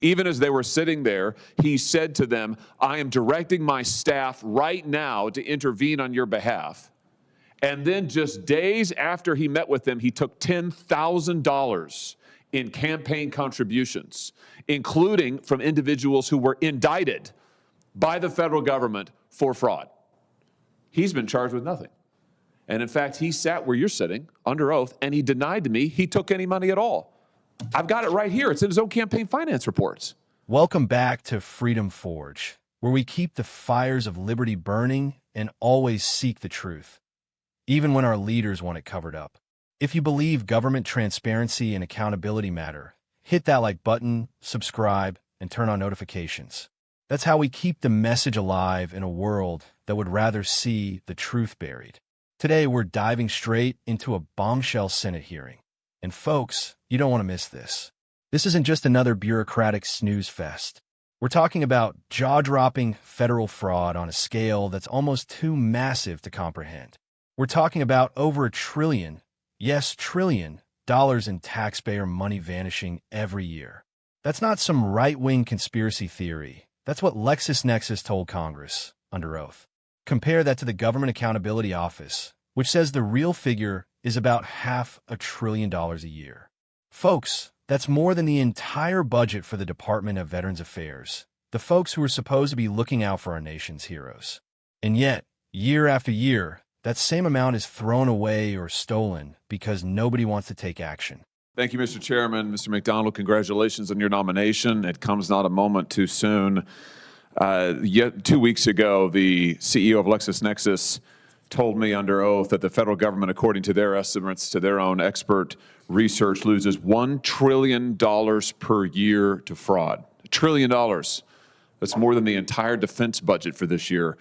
Even as they were sitting there, he said to them, I am directing my staff right now to intervene on your behalf. And then just days after he met with them, he took $10,000 in campaign contributions, including from individuals who were indicted by the federal government for fraud. He's been charged with nothing. And in fact, he sat where you're sitting under oath, and he denied to me he took any money at all. I've got it right here. It's in his own campaign finance reports. Welcome back to Freedom Forge, where we keep the fires of liberty burning and always seek the truth, even when our leaders want it covered up. If you believe government transparency and accountability matter, hit that like button, subscribe, and turn on notifications. That's how we keep the message alive in a world that would rather see the truth buried. Today, we're diving straight into a bombshell Senate hearing. And folks, you don't want to miss this. This isn't just another bureaucratic snooze fest. We're talking about jaw-dropping federal fraud on a scale that's almost too massive to comprehend. We're talking about over $1 trillion, yes, trillion, dollars in taxpayer money vanishing every year. That's not some right-wing conspiracy theory. That's what LexisNexis told Congress, under oath. Compare that to the Government Accountability Office, which says the real figure is about $500 billion a year. Folks, that's more than the entire budget for the Department of Veterans Affairs, the folks who are supposed to be looking out for our nation's heroes. And yet, year after year, that same amount is thrown away or stolen because nobody wants to take action. Thank you, Mr. Chairman. Mr. McDonald, congratulations on your nomination. It comes not a moment too soon. Yet 2 weeks ago, the CEO of LexisNexis told me under oath that the federal government, according to their estimates, to their own expert research, loses $1 trillion per year to fraud. $1 trillion. That's more than the entire defense budget for this year.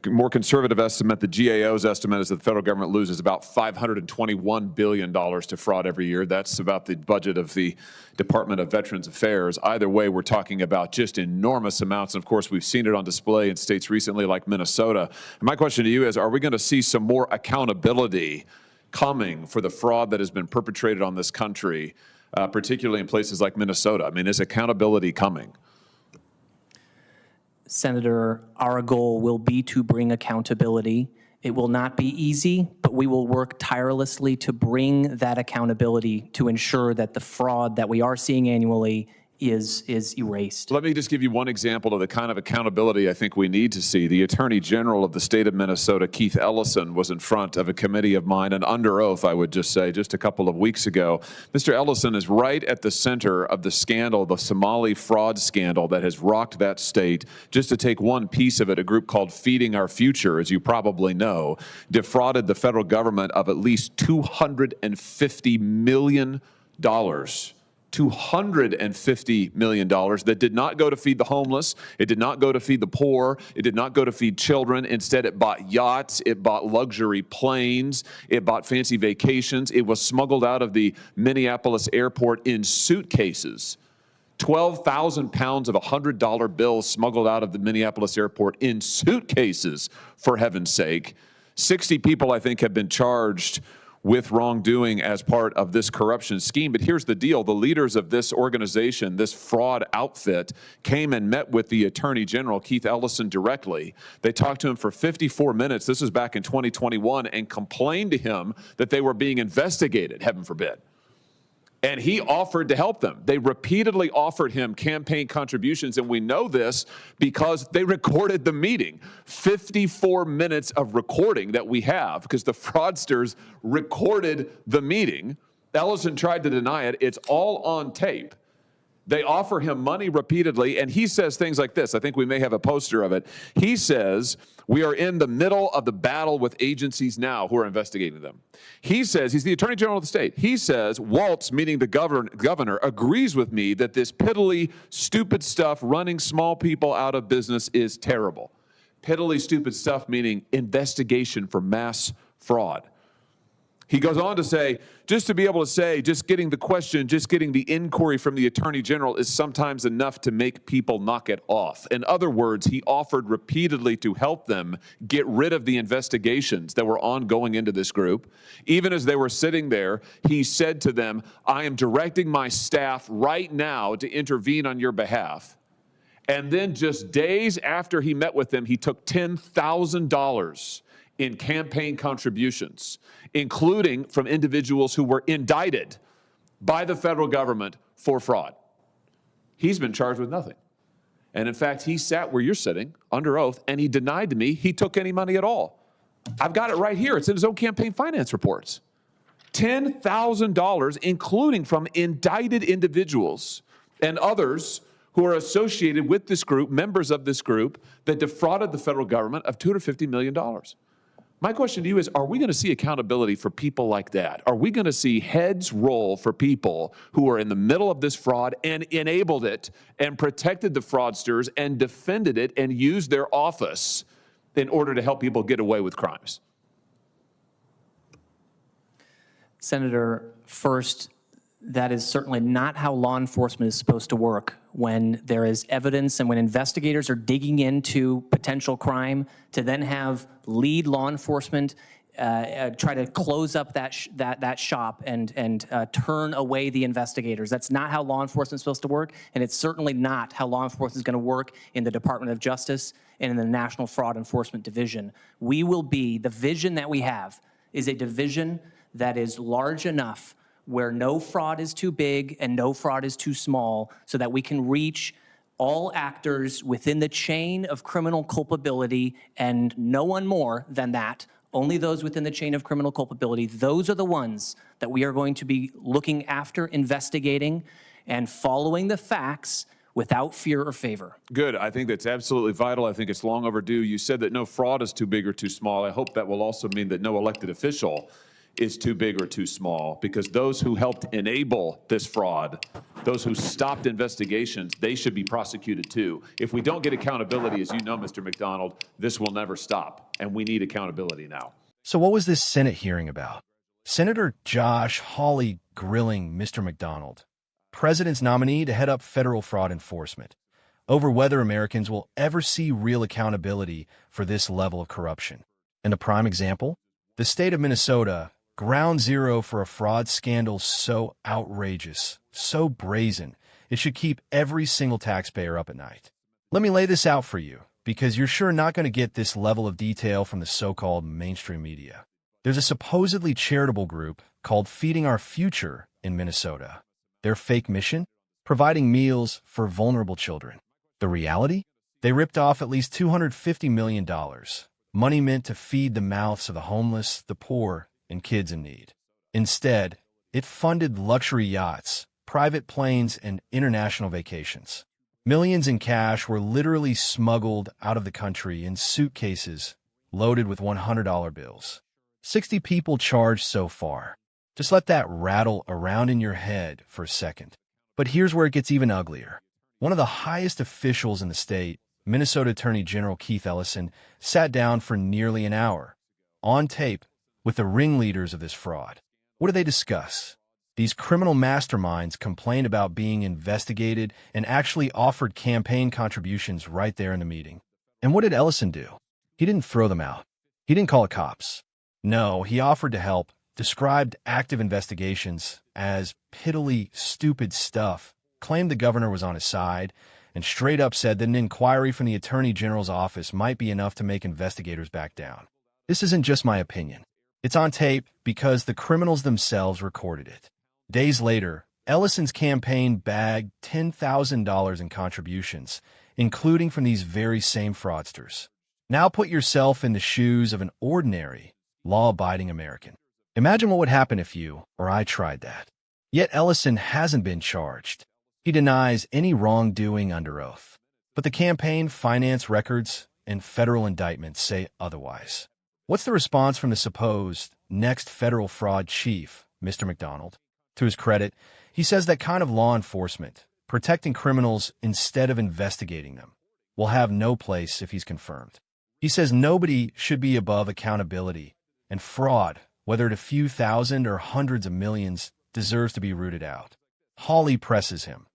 A more conservative estimate, the GAO's estimate, is that the federal government loses about $521 billion to fraud every year. That's about the budget of the Department of Veterans Affairs. Either way, we're talking about just enormous amounts. And of course, we've seen it on display in states recently like Minnesota. And my question to you is, are we going to see some more accountability coming for the fraud that has been perpetrated on this country, particularly in places like Minnesota? I mean, is accountability coming? Senator, our goal will be to bring accountability. It will not be easy, but we will work tirelessly to bring that accountability to ensure that the fraud that we are seeing annually is erased. Let me just give you one example of the kind of accountability I think we need to see. The Attorney General of the state of Minnesota, Keith Ellison, was in front of a committee of mine, and under oath, I would just say, just a couple of weeks ago. Mr. Ellison is right at the center of the scandal, the Somali fraud scandal that has rocked that state. Just to take one piece of it, a group called Feeding Our Future, as you probably know, defrauded the federal government of at least $250 million. $250 million that did not go to feed the homeless. It did not go to feed the poor. It did not go to feed children. Instead, it bought yachts. It bought luxury planes. It bought fancy vacations. It was smuggled out of the Minneapolis airport in suitcases. 12,000 pounds of $100 bills smuggled out of the Minneapolis airport in suitcases, for heaven's sake. 60 people, I think, have been charged with wrongdoing as part of this corruption scheme. But here's the deal. The leaders of this organization, this fraud outfit, came and met with the Attorney General, Keith Ellison, directly. They talked to him for 54 minutes. This was back in 2021, and complained to him that they were being investigated, heaven forbid. And he offered to help them. They repeatedly offered him campaign contributions, and we know this because they recorded the meeting. 54 minutes of recording that we have, because the fraudsters recorded the meeting. Ellison tried to deny it. It's all on tape. They offer him money repeatedly, and he says things like this. I think we may have a poster of it. He says, we are in the middle of the battle with agencies now who are investigating them. He says, he's the Attorney General of the state. He says, Waltz, meaning the governor, agrees with me that this piddly, stupid stuff running small people out of business is terrible. Piddly, stupid stuff, meaning investigation for mass fraud. He goes on to say, just to be able to say, just getting the question, just getting the inquiry from the Attorney General is sometimes enough to make people knock it off. In other words, he offered repeatedly to help them get rid of the investigations that were ongoing into this group. Even as they were sitting there, he said to them, I am directing my staff right now to intervene on your behalf. And then just days after he met with them, he took $10,000 in campaign contributions, including from individuals who were indicted by the federal government for fraud. He's been charged with nothing. And in fact, he sat where you're sitting under oath, and he denied to me he took any money at all. I've got it right here. It's in his own campaign finance reports. $10,000, including from indicted individuals and others who are associated with this group, members of this group, that defrauded the federal government of $250 million. My question to you is, are we going to see accountability for people like that? Are we going to see heads roll for people who are in the middle of this fraud and enabled it and protected the fraudsters and defended it and used their office in order to help people get away with crimes? Senator, first, that is certainly not how law enforcement is supposed to work. When there is evidence and when investigators are digging into potential crime, to then have lead law enforcement try to close up that shop and turn away the investigators. That's not how law enforcement is supposed to work, and it's certainly not how law enforcement is going to work in the Department of Justice and in the National Fraud Enforcement Division. We will be, the vision that we have is a division that is large enough where no fraud is too big and no fraud is too small, so that we can reach all actors within the chain of criminal culpability, and no one more than that, only those within the chain of criminal culpability. Those are the ones that we are going to be looking after, investigating, and following the facts without fear or favor. Good. I think that's absolutely vital. I think it's long overdue. You said that no fraud is too big or too small. I hope that will also mean that no elected official is too big or too small, because those who helped enable this fraud, those who stopped investigations, they should be prosecuted too. If we don't get accountability, as you know, Mr. McDonald, this will never stop, and we need accountability now. So what was this Senate hearing about? Senator Josh Hawley grilling Mr. McDonald, president's nominee to head up federal fraud enforcement, over whether Americans will ever see real accountability for this level of corruption. And a prime example? The state of Minnesota, ground zero for a fraud scandal so outrageous, so brazen, it should keep every single taxpayer up at night. Let me lay this out for you, because you're sure not going to get this level of detail from the so-called mainstream media. There's a supposedly charitable group called Feeding Our Future in Minnesota. Their fake mission? Providing meals for vulnerable children. The reality? They ripped off at least $250 million, money meant to feed the mouths of the homeless, the poor, and kids in need. Instead, it funded luxury yachts, private planes, and international vacations. Millions in cash were literally smuggled out of the country in suitcases loaded with $100 bills. 60 people charged so far. Just let that rattle around in your head for a second. But here's where it gets even uglier. One of the highest officials in the state, Minnesota Attorney General Keith Ellison, sat down for nearly an hour, on tape, with the ringleaders of this fraud. What do they discuss? These criminal masterminds complained about being investigated and actually offered campaign contributions right there in the meeting. And what did Ellison do? He didn't throw them out. He didn't call the cops. No, he offered to help, described active investigations as piddly, stupid stuff, claimed the governor was on his side, and straight up said that an inquiry from the Attorney General's office might be enough to make investigators back down. This isn't just my opinion. It's on tape because the criminals themselves recorded it. Days later, Ellison's campaign bagged $10,000 in contributions, including from these very same fraudsters. Now put yourself in the shoes of an ordinary, law-abiding American. Imagine what would happen if you or I tried that. Yet Ellison hasn't been charged. He denies any wrongdoing under oath. But the campaign finance records and federal indictments say otherwise. What's the response from the supposed next federal fraud chief, Mr. McDonald? To his credit, he says that kind of law enforcement, protecting criminals instead of investigating them, will have no place if he's confirmed. He says nobody should be above accountability, and fraud whether at a few thousand or hundreds of millions, deserves to be rooted out. Hawley presses him.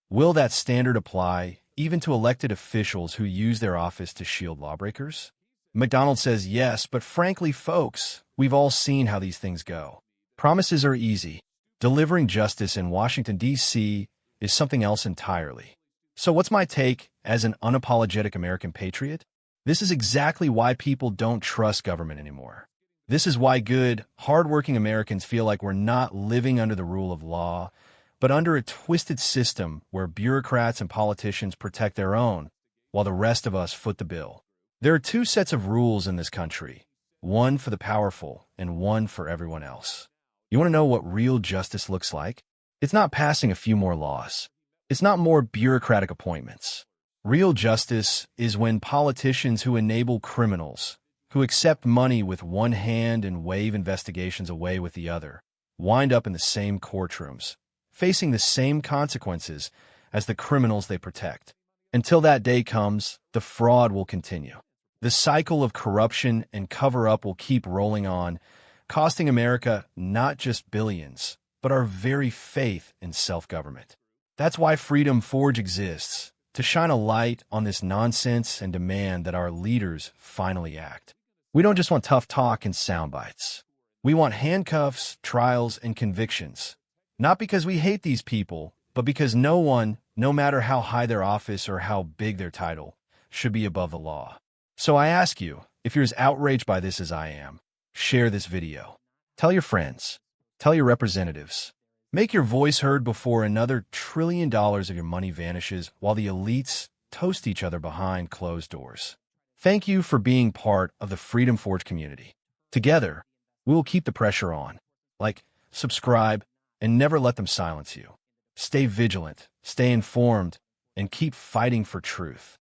Will that standard apply even to elected officials who use their office to shield lawbreakers? McDonald says yes, but frankly, folks, we've all seen how these things go. Promises are easy. Delivering justice in Washington, D.C. is something else entirely. So what's my take as an unapologetic American patriot? This is exactly why people don't trust government anymore. This is why good, hardworking Americans feel like we're not living under the rule of law, but under a twisted system where bureaucrats and politicians protect their own, while the rest of us foot the bill. There are two sets of rules in this country, one for the powerful and one for everyone else. You want to know what real justice looks like? It's not passing a few more laws. It's not more bureaucratic appointments. Real justice is when politicians who enable criminals, who accept money with one hand and wave investigations away with the other, wind up in the same courtrooms, facing the same consequences as the criminals they protect. Until that day comes, the fraud will continue. The cycle of corruption and cover-up will keep rolling on, costing America not just billions, but our very faith in self-government. That's why Freedom Forge exists, to shine a light on this nonsense and demand that our leaders finally act. We don't just want tough talk and sound bites. We want handcuffs, trials, and convictions. Not because we hate these people, but because no one, no matter how high their office or how big their title, should be above the law. So I ask you, if you're as outraged by this as I am, share this video. Tell your friends. Tell your representatives. Make your voice heard before another $1 trillion of your money vanishes while the elites toast each other behind closed doors. Thank you for being part of the Freedom Forge community. Together, we will keep the pressure on. Like, subscribe, and never let them silence you. Stay vigilant, stay informed, and keep fighting for truth.